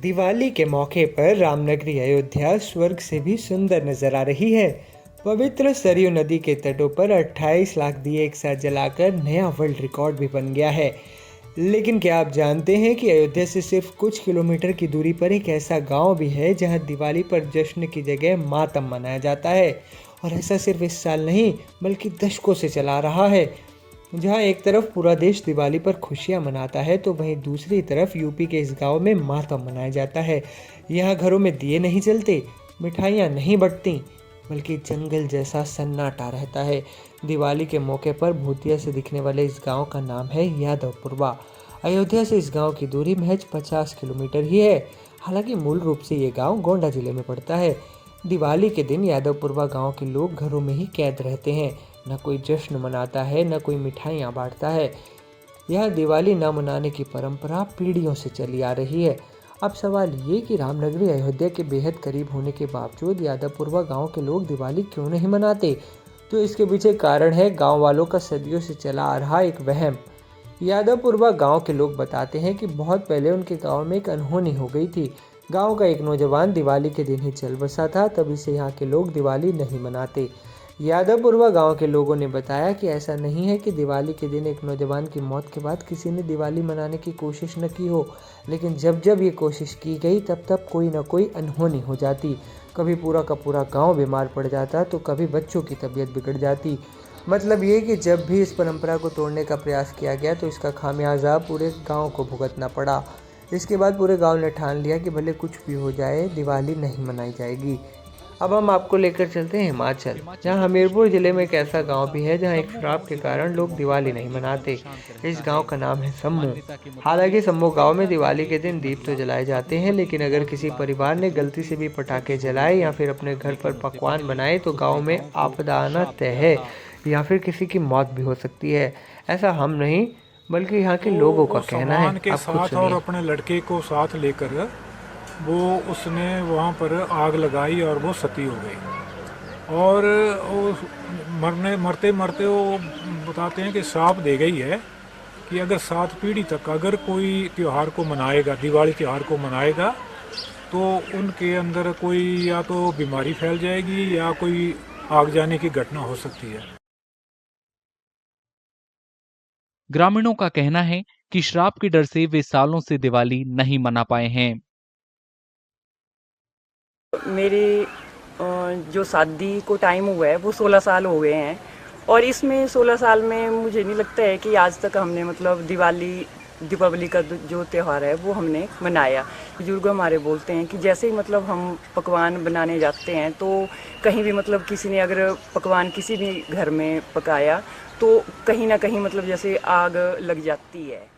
दिवाली के मौके पर रामनगरी अयोध्या स्वर्ग से भी सुंदर नजर आ रही है। पवित्र सरयू नदी के तटों पर 28 लाख दिए एक साथ जलाकर नया वर्ल्ड रिकॉर्ड भी बन गया है। लेकिन क्या आप जानते हैं कि अयोध्या से सिर्फ कुछ किलोमीटर की दूरी पर एक ऐसा गांव भी है जहां दिवाली पर जश्न की जगह मातम मनाया जाता है। और ऐसा सिर्फ इस साल नहीं बल्कि दशकों से चला रहा है। जहां एक तरफ पूरा देश दिवाली पर खुशियां मनाता है तो वहीं दूसरी तरफ यूपी के इस गांव में मातम मनाया जाता है। यहाँ घरों में दिए नहीं जलते, मिठाइयाँ नहीं बंटती, बल्कि जंगल जैसा सन्नाटा रहता है। दिवाली के मौके पर भूतिया से दिखने वाले इस गांव का नाम है यादवपुरवा। अयोध्या से इस गांव की दूरी महज 50 किलोमीटर ही है। हालांकि मूल रूप से ये गांव गोंडा जिले में पड़ता है। दिवाली के दिन यादवपुरवा गांव के लोग घरों में ही कैद रहते हैं। न कोई जश्न मनाता है, न कोई मिठाइयाँ बांटता है। यह दिवाली न मनाने की परंपरा पीढ़ियों से चली आ रही है। अब सवाल ये कि रामनगरी अयोध्या के बेहद करीब होने के बावजूद यादवपुरवा गांव के लोग दिवाली क्यों नहीं मनाते? तो इसके पीछे कारण है गांव वालों का सदियों से चला आ रहा एक वहम। यादवपुरवा गांव के लोग बताते हैं कि बहुत पहले उनके गांव में एक अनहोनी हो गई थी। गांव का एक नौजवान दिवाली के दिन ही चल बसा था, तभी से यहाँ के लोग दिवाली नहीं मनाते। यादवपुरवा गांव के लोगों ने बताया कि ऐसा नहीं है कि दिवाली के दिन एक नौजवान की मौत के बाद किसी ने दिवाली मनाने की कोशिश न की हो, लेकिन जब जब ये कोशिश की गई तब तब कोई न कोई अनहोनी हो जाती। कभी पूरा का पूरा गांव बीमार पड़ जाता तो कभी बच्चों की तबीयत बिगड़ जाती। मतलब ये कि जब भी इस परंपरा को तोड़ने का प्रयास किया गया तो इसका खामियाजा पूरे गाँव को भुगतना पड़ा। इसके बाद पूरे गाँव ने ठान लिया कि भले कुछ भी हो जाए दिवाली नहीं मनाई जाएगी। अब हम आपको लेकर चलते हैं हिमाचल, जहां हमीरपुर जिले में एक ऐसा गांव भी है जहां एक श्राप के कारण लोग दिवाली नहीं मनाते। इस गांव का नाम है सम्मू। हालांकि सम्मू गांव में दिवाली के दिन दीप तो जलाए जाते हैं, लेकिन अगर किसी परिवार ने गलती से भी पटाखे जलाए या फिर अपने घर पर पकवान बनाए तो गाँव में आपदा आना तय है या फिर किसी की मौत भी हो सकती है। ऐसा हम नहीं बल्कि यहाँ के लोगों का कहना है। के साथ और अपने लड़के को साथ लेकर वो उसने वहाँ पर आग लगाई और वो सती हो गई। और वो मरते मरते वो बताते हैं कि श्राप दे गई है कि अगर 7 पीढ़ी तक अगर कोई त्यौहार को मनाएगा, दिवाली त्यौहार को मनाएगा, तो उनके अंदर कोई या तो बीमारी फैल जाएगी या कोई आग जाने की घटना हो सकती है। ग्रामीणों का कहना है कि श्राप के डर से वे सालों से दिवाली नहीं मना पाए हैं। मेरी जो शादी को टाइम हुआ है वो 16 साल हो गए हैं, और इसमें 16 साल में मुझे नहीं लगता है कि आज तक हमने मतलब दीपावली का जो त्यौहार है वो हमने मनाया। बुजुर्ग हमारे बोलते हैं कि जैसे ही मतलब हम पकवान बनाने जाते हैं तो कहीं भी मतलब किसी ने अगर पकवान किसी भी घर में पकाया तो कहीं ना कहीं मतलब जैसे आग लग जाती है।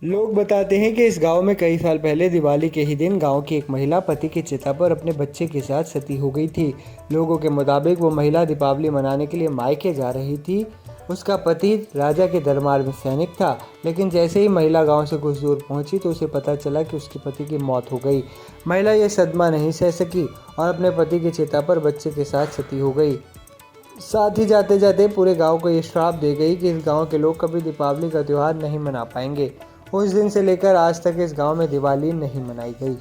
लोग बताते हैं कि इस गांव में कई साल पहले दिवाली के ही दिन गांव की एक महिला पति की चिता पर अपने बच्चे के साथ सती हो गई थी। लोगों के मुताबिक वो महिला दीपावली मनाने के लिए मायके जा रही थी। उसका पति राजा के दरबार में सैनिक था, लेकिन जैसे ही महिला गांव से कुछ दूर पहुंची तो उसे पता चला कि उसके पति की मौत हो गई। महिला ये सदमा नहीं सह सकी और अपने पति की चिता पर बच्चे के साथ सती हो गई। साथ ही जाते जाते पूरे गाँव को ये श्राप दे गई कि इस गाँव के लोग कभी दीपावली का त्यौहार नहीं मना पाएंगे। उस दिन से लेकर आज तक इस गांव में दिवाली नहीं मनाई गई।